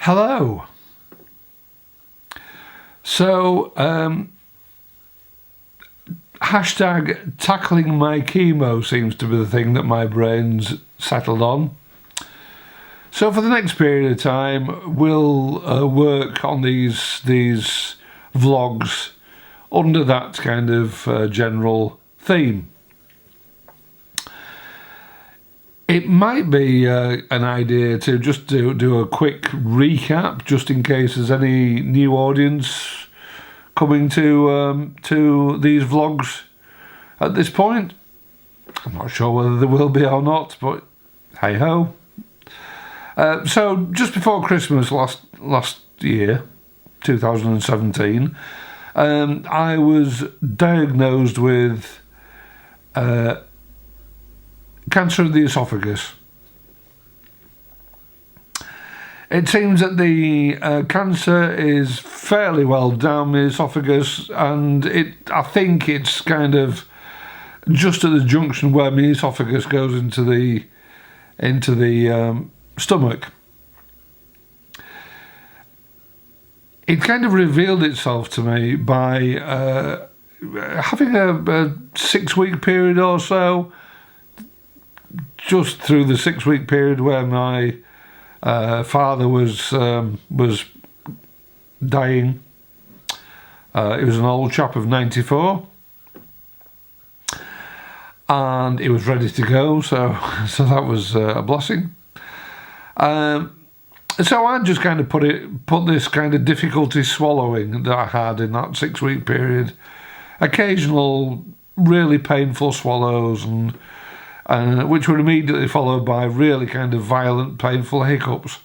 Hello. So, hashtag tackling my chemo seems to be the thing that my brain's settled on. So for the next period of time, we'll work on these vlogs under that kind of general theme. It might be an idea to just do a quick recap, just in case there's any new audience coming to these vlogs at this point. I'm not sure whether there will be or not, but hey ho. So just before Christmas last year, 2017, I was diagnosed with cancer of the esophagus. It seems that the cancer is fairly well down the esophagus, and I think it's kind of just at the junction where my esophagus goes into the stomach. It kind of revealed itself to me by having a 6-week period or so. Just through the 6-week period where my father was dying. He was an old chap of 94, and he was ready to go. So that was a blessing. So I just kind of put this kind of difficulty swallowing that I had in that 6-week period, occasional really painful swallows, and which were immediately followed by really kind of violent, painful hiccups.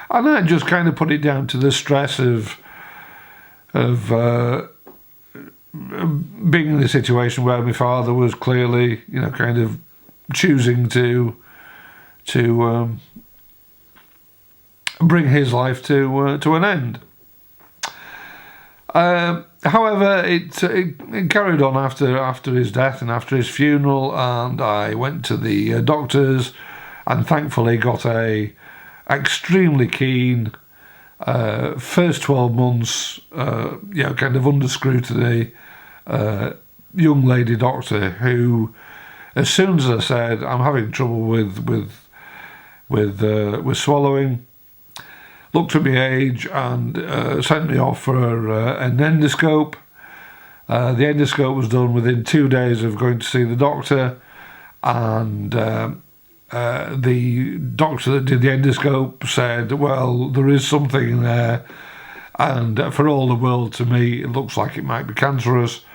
And I just kind of put it down to the stress of being in the situation where my father was clearly, kind of choosing to bring his life to an end. However, it carried on after his death and after his funeral, and I went to the doctors and thankfully got a extremely keen first 12 months, kind of under scrutiny, young lady doctor who, as soon as I said I'm having trouble with swallowing, looked at my age and sent me off for an endoscope. The endoscope was done within 2 days of going to see the doctor, and the doctor that did the endoscope said, well, there is something there, and for all the world to me it looks like it might be cancerous.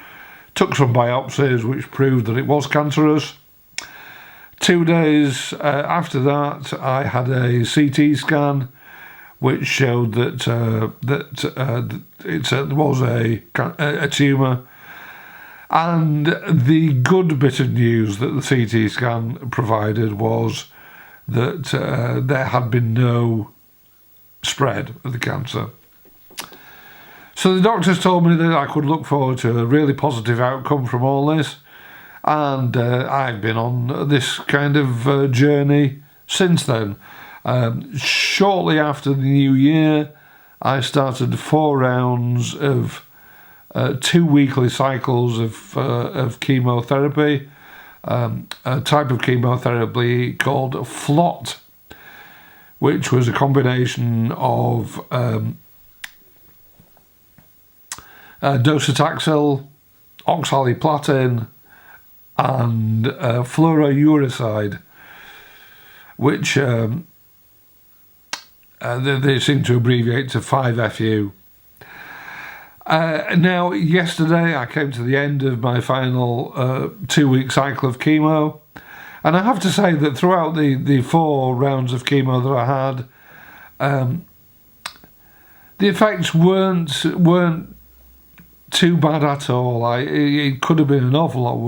Took some biopsies which proved that it was cancerous. 2 days after that I had a CT scan which showed that it was a tumour. And the good bit of news that the CT scan provided was that there had been no spread of the cancer. So the doctors told me that I could look forward to a really positive outcome from all this, and I've been on this kind of journey since then. Shortly after the new year, I started 4 rounds of 2 weekly cycles of chemotherapy, a type of chemotherapy called FLOT, which was a combination of docetaxel, oxaliplatin, and fluorouracil, which they seem to abbreviate to 5FU. Now, yesterday I came to the end of my final 2-week cycle of chemo, and I have to say that throughout the 4 rounds of chemo that I had, the effects weren't too bad at all. It could have been an awful lot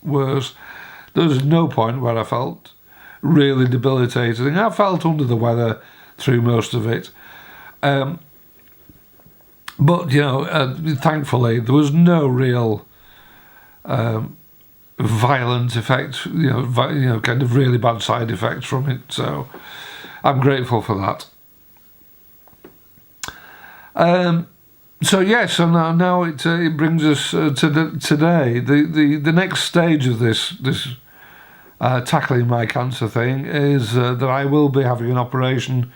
worse. There was no point where I felt really debilitated. I felt under the weather through most of it. But, thankfully, there was no real violent effect, kind of really bad side effects from it. So I'm grateful for that. So yes, so now it brings us to today. The next stage of this tackling my cancer thing is that I will be having an operation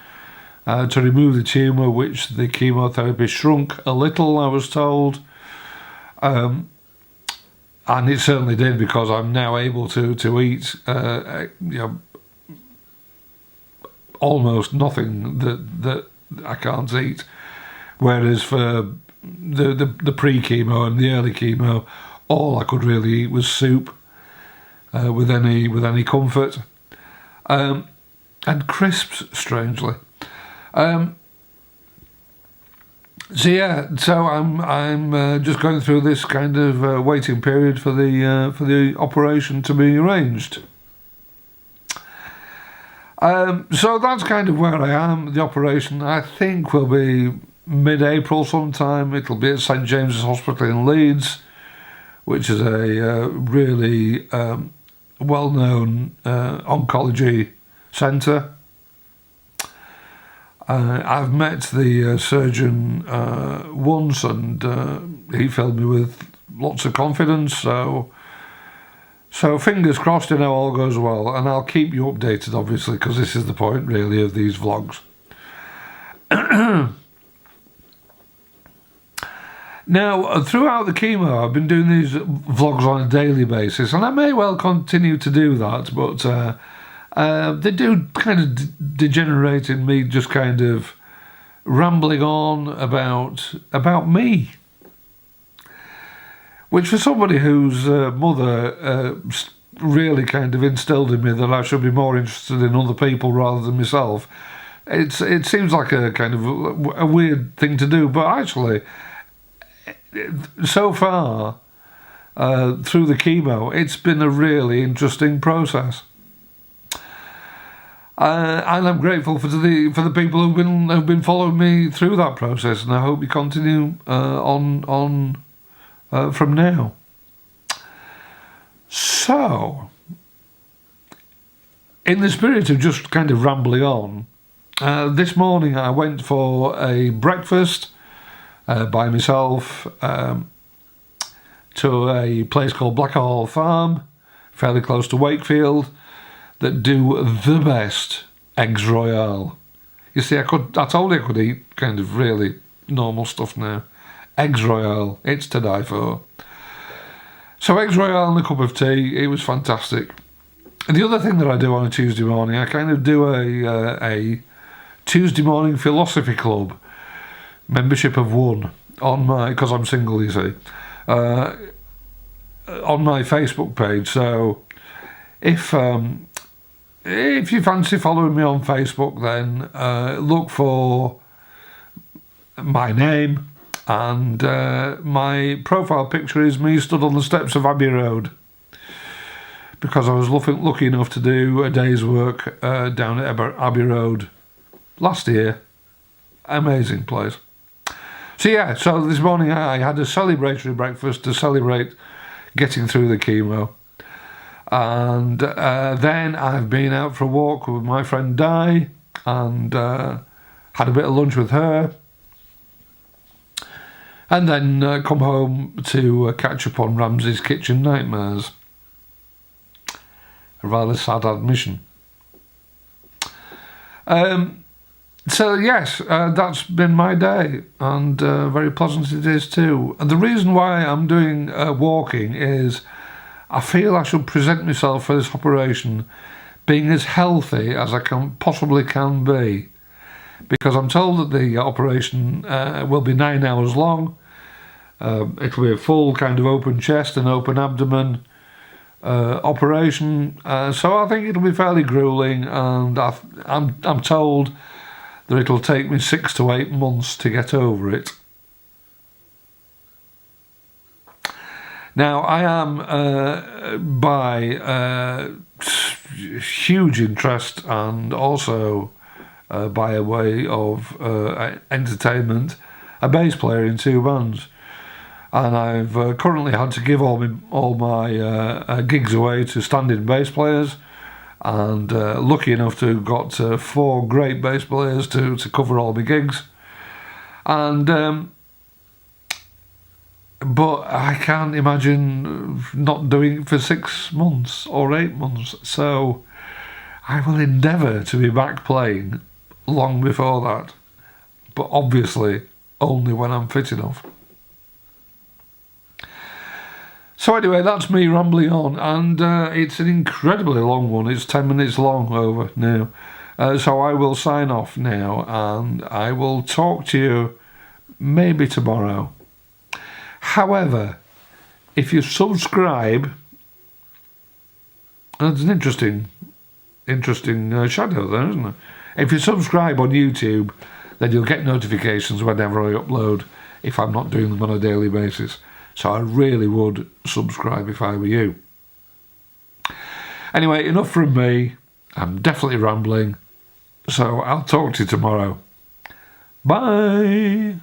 to remove the tumour, which the chemotherapy shrunk a little, I was told. And it certainly did, because I'm now able to eat almost nothing that I can't eat. Whereas for the pre-chemo and the early chemo, all I could really eat was soup with any comfort, and crisps, strangely. So I'm just going through this kind of waiting period for the operation to be arranged. So that's kind of where I am. The operation, I think, will be mid-April sometime. It'll be at St James's Hospital in Leeds, which is a really well-known oncology centre. I've met the surgeon once, and he filled me with lots of confidence. So fingers crossed, all goes well, and I'll keep you updated, obviously, because this is the point, really, of these vlogs. Now, throughout the chemo, I've been doing these vlogs on a daily basis, and I may well continue to do that, but they do kind of degenerate in me just kind of rambling on about me. Which, for somebody whose mother really kind of instilled in me that I should be more interested in other people rather than myself, it seems like a kind of a weird thing to do, but actually, so far, through the chemo, it's been a really interesting process. And I'm grateful for the people who've been following me through that process, and I hope you continue on from now. So, in the spirit of just kind of rambling on, this morning I went for a breakfast by myself to a place called Blackhall Farm, fairly close to Wakefield, that do the best eggs royale. You see, I told you I could eat kind of really normal stuff now. Eggs royale, it's to die for. So eggs royale and a cup of tea, it was fantastic. And the other thing that I do on a Tuesday morning, I kind of do a Tuesday morning philosophy club, membership of one, because I'm single, you see, on my Facebook page. So if you fancy following me on Facebook, then look for my name, and my profile picture is me stood on the steps of Abbey Road, because I was lucky enough to do a day's work down at Abbey Road last year. Amazing place. So this morning I had a celebratory breakfast to celebrate getting through the chemo. And then I've been out for a walk with my friend Di, and had a bit of lunch with her, and then come home to catch up on Ramsay's Kitchen Nightmares. A rather sad admission. So yes, that's been my day, and very pleasant it is too. And the reason why I'm doing walking is I feel I should present myself for this operation being as healthy as I possibly can be, because I'm told that the operation will be 9 hours long. It'll be a full kind of open chest and open abdomen operation, so I think it'll be fairly grueling, and I'm told that it'll take me 6 to 8 months to get over it. Now, I am by huge interest, and also by a way of entertainment, a bass player in 2 bands. And I've currently had to give all my gigs away to stand-in bass players, and lucky enough to have got 4 great bass players to cover all my gigs. And but I can't imagine not doing it for 6 months or 8 months. So I will endeavour to be back playing long before that, but obviously only when I'm fit enough. So anyway, that's me rambling on, and it's an incredibly long one. It's 10 minutes long over now. So I will sign off now, and I will talk to you maybe tomorrow. However, if you subscribe, that's an interesting shadow there, isn't it? If you subscribe on YouTube, then you'll get notifications whenever I upload, if I'm not doing them on a daily basis. So I really would subscribe if I were you. Anyway, enough from me. I'm definitely rambling. So I'll talk to you tomorrow. Bye.